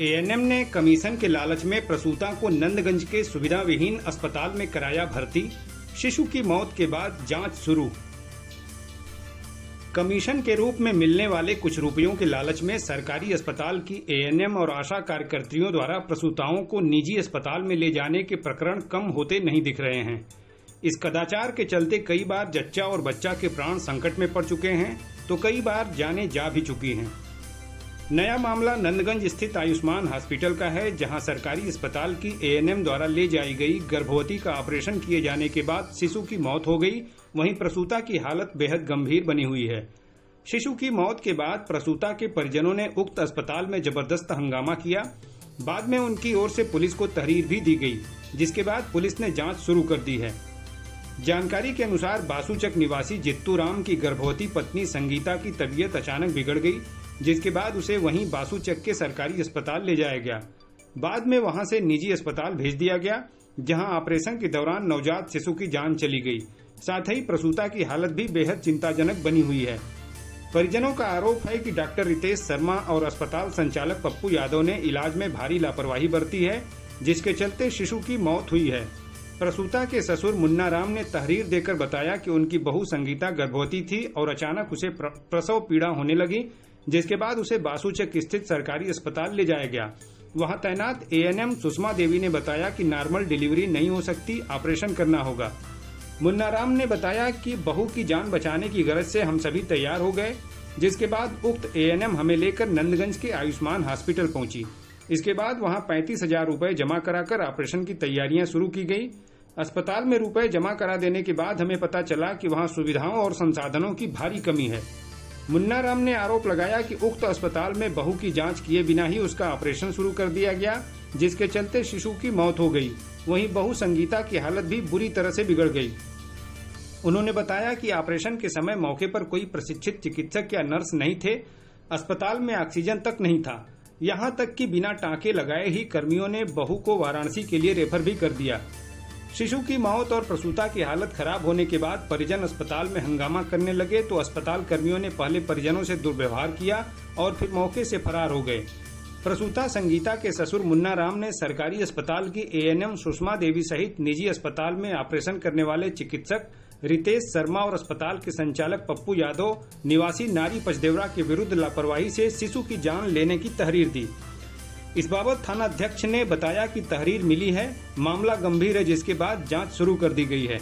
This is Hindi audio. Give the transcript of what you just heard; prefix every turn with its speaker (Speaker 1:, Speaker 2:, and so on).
Speaker 1: एएनएम ने कमीशन के लालच में प्रसूता को नंदगंज के सुविधा विहीन अस्पताल में कराया भर्ती, शिशु की मौत के बाद जांच शुरू। कमीशन के रूप में मिलने वाले कुछ रुपयों के लालच में सरकारी अस्पताल की एएनएम और आशा कार्यकर्तियों द्वारा प्रसूताओं को निजी अस्पताल में ले जाने के प्रकरण कम होते नहीं दिख रहे हैं। इस कदाचार के चलते कई बार जच्चा और बच्चा के प्राण संकट में पड़ चुके हैं तो कई बार जानें जा भी चुकी हैं। नया मामला नंदगंज स्थित आयुष्मान हॉस्पिटल का है, जहां सरकारी अस्पताल की एएनएम द्वारा ले जाई गई गर्भवती का ऑपरेशन किए जाने के बाद शिशु की मौत हो गई। वहीं प्रसूता की हालत बेहद गंभीर बनी हुई है। शिशु की मौत के बाद प्रसूता के परिजनों ने उक्त अस्पताल में जबरदस्त हंगामा किया। बाद में उनकी ओर से पुलिस को तहरीर भी दी गई, जिसके बाद पुलिस ने जांच शुरू कर दी है। जानकारी के अनुसार बासूचक निवासी जित्तू राम की गर्भवती पत्नी संगीता की तबीयत अचानक बिगड़ गई, जिसके बाद उसे वहीं बासूचक के सरकारी अस्पताल ले जाया गया। बाद में वहां से निजी अस्पताल भेज दिया गया, जहां ऑपरेशन के दौरान नवजात शिशु की जान चली गई। साथ ही प्रसूता की हालत भी बेहद चिंताजनक बनी हुई है। परिजनों का आरोप है कि डॉक्टर रितेश शर्मा और अस्पताल संचालक पप्पू यादव ने इलाज में भारी लापरवाही बरती है, जिसके चलते शिशु की मौत हुई है। प्रसूता के ससुर मुन्ना राम ने तहरीर देकर बताया कि उनकी बहू संगीता गर्भवती थी और अचानक उसे प्रसव पीड़ा होने लगी, जिसके बाद उसे बासूचक स्थित सरकारी अस्पताल ले जाया गया। वहां तैनात एएनएम सुषमा देवी ने बताया कि नॉर्मल डिलीवरी नहीं हो सकती, ऑपरेशन करना होगा। मुन्ना राम ने बताया कि बहू की जान बचाने की गरज से हम सभी तैयार हो गए, जिसके बाद उक्त एएनएम हमें लेकर नंदगंज के आयुष्मान हॉस्पिटल पहुंची। इसके बाद वहां 35,000 रुपए जमा कराकर ऑपरेशन की तैयारियां शुरू की गई। अस्पताल में रुपए जमा करा देने के बाद हमें पता चला कि वहां सुविधाओं और संसाधनों की भारी कमी है। मुन्ना राम ने आरोप लगाया कि उक्त अस्पताल में बहू की जांच किए बिना ही उसका ऑपरेशन शुरू कर दिया गया, जिसके चलते शिशु की मौत हो गई। वहीं बहू संगीता की हालत भी बुरी तरह से बिगड़ गई। उन्होंने बताया कि ऑपरेशन के समय मौके पर कोई प्रशिक्षित चिकित्सक या नर्स नहीं थे, अस्पताल में ऑक्सीजन तक नहीं था। यहां तक कि बिना टाँके लगाए ही कर्मियों ने बहू को वाराणसी के लिए रेफर भी कर दिया। शिशु की मौत और प्रसूता की हालत खराब होने के बाद परिजन अस्पताल में हंगामा करने लगे तो अस्पताल कर्मियों ने पहले परिजनों से दुर्व्यवहार किया और फिर मौके से फरार हो गए। प्रसूता संगीता के ससुर मुन्ना राम ने सरकारी अस्पताल की एएनएम सुषमा देवी सहित निजी अस्पताल में ऑपरेशन करने वाले चिकित्सक रितेश शर्मा और अस्पताल के संचालक पप्पू यादव निवासी नारी पचदेवरा के विरुद्ध लापरवाही से शिशु की जान लेने की तहरीर दी। इस बाबत थानाध्यक्ष ने बताया कि तहरीर मिली है, मामला गंभीर है, जिसके बाद जांच शुरू कर दी गई है।